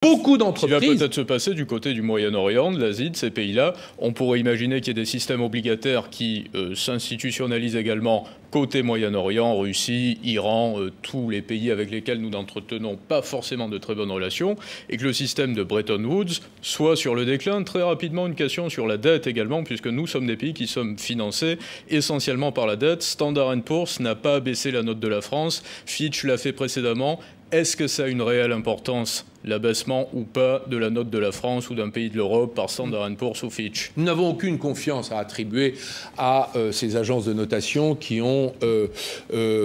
beaucoup Il d'entreprises... va peut-être se passer du côté du Moyen-Orient, de l'Asie, de ces pays-là. On pourrait imaginer qu'il y ait des systèmes obligataires qui s'institutionnalisent également côté Moyen-Orient, Russie, Iran, tous les pays avec lesquels nous n'entretenons pas forcément de très bonnes relations, et que le système de Bretton Woods soit sur le déclin. Très rapidement, une question sur la dette également, puisque nous sommes des pays qui sommes financés essentiellement par la dette. Standard & Poor's n'a pas abaissé la note de la France, Fitch l'a fait précédemment. Est-ce que ça a une réelle importance, l'abaissement ou pas de la note de la France ou d'un pays de l'Europe par Standard & Poor's ou Fitch? Nous n'avons aucune confiance à attribuer à ces agences de notation qui ont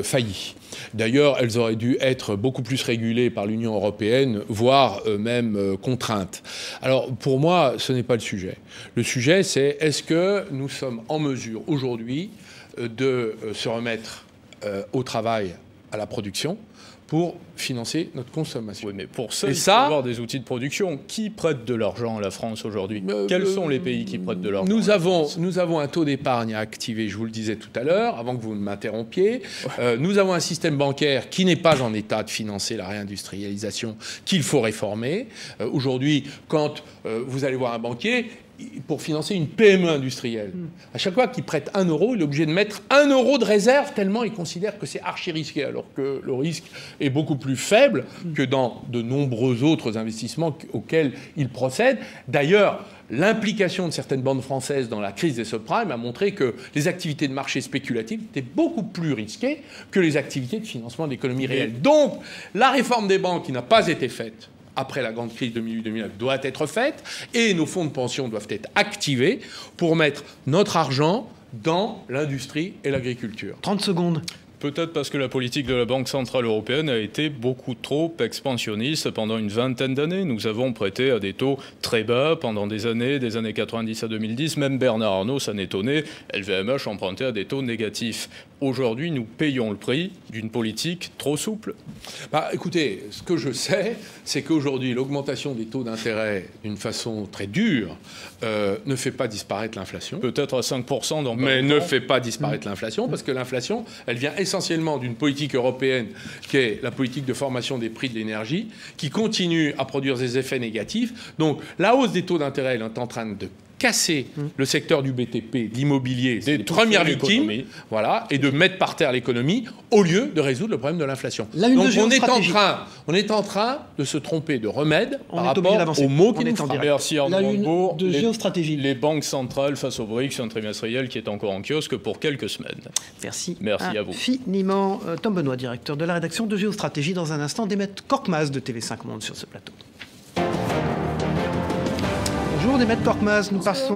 failli. D'ailleurs, elles auraient dû être beaucoup plus régulées par l'Union européenne, voire même contraintes. Alors, pour moi, ce n'est pas le sujet. Le sujet, c'est est-ce que nous sommes en mesure aujourd'hui de se remettre au travail, à la production, pour financer notre consommation. Oui, mais pour ça, il faut avoir des outils de production. Qui prête de l'argent à la France aujourd'hui? Quels sont les pays qui prêtent de l'argent? Nous avons un taux d'épargne à activer, je vous le disais tout à l'heure, avant que vous ne m'interrompiez. Nous avons un système bancaire qui n'est pas en état de financer la réindustrialisation, qu'il faut réformer. Aujourd'hui, quand vous allez voir un banquier, pour financer une PME industrielle, à chaque fois qu'il prête 1 euro, il est obligé de mettre 1 euro de réserve, tellement il considère que c'est archi risqué, alors que le risque est beaucoup plus faible que dans de nombreux autres investissements auxquels il procède. D'ailleurs, l'implication de certaines banques françaises dans la crise des subprimes a montré que les activités de marché spéculatives étaient beaucoup plus risquées que les activités de financement de l'économie réelle. Donc, la réforme des banques qui n'a pas été faite après la grande crise 2008-2009 doit être faite, et nos fonds de pension doivent être activés pour mettre notre argent dans l'industrie et l'agriculture. 30 secondes. Peut-être parce que la politique de la Banque centrale européenne a été beaucoup trop expansionniste pendant une vingtaine d'années. Nous avons prêté à des taux très bas pendant des années 90 à 2010. Même Bernard Arnault s'en étonnait. LVMH empruntait à des taux négatifs. Aujourd'hui, nous payons le prix d'une politique trop souple. Écoutez, ce que je sais, c'est qu'aujourd'hui, l'augmentation des taux d'intérêt d'une façon très dure ne fait pas disparaître l'inflation. Peut-être à 5% dans mais ne fait pas disparaître l'inflation, parce que l'inflation, elle vient essentiellement d'une politique européenne qui est la politique de formation des prix de l'énergie, qui continue à produire des effets négatifs. Donc la hausse des taux d'intérêt, elle est en train de casser le secteur du BTP, de l'immobilier, des premières victimes, voilà, et de mettre par terre l'économie au lieu de résoudre le problème de l'inflation. Donc on est en train de se tromper de remède par rapport aux mots qui nous frappent. Merci Arnaud Montebourg. De géostratégie. Les banques centrales face au BRICS, un trimestriel qui est encore en kiosque pour quelques semaines. Merci. Merci à vous. Infiniment. Tom Benoît, directeur de la rédaction de Géostratégie. Dans un instant, Demet Korkmaz de TV5 Monde sur ce plateau. Bonjour Demet Korkmaz, nous passons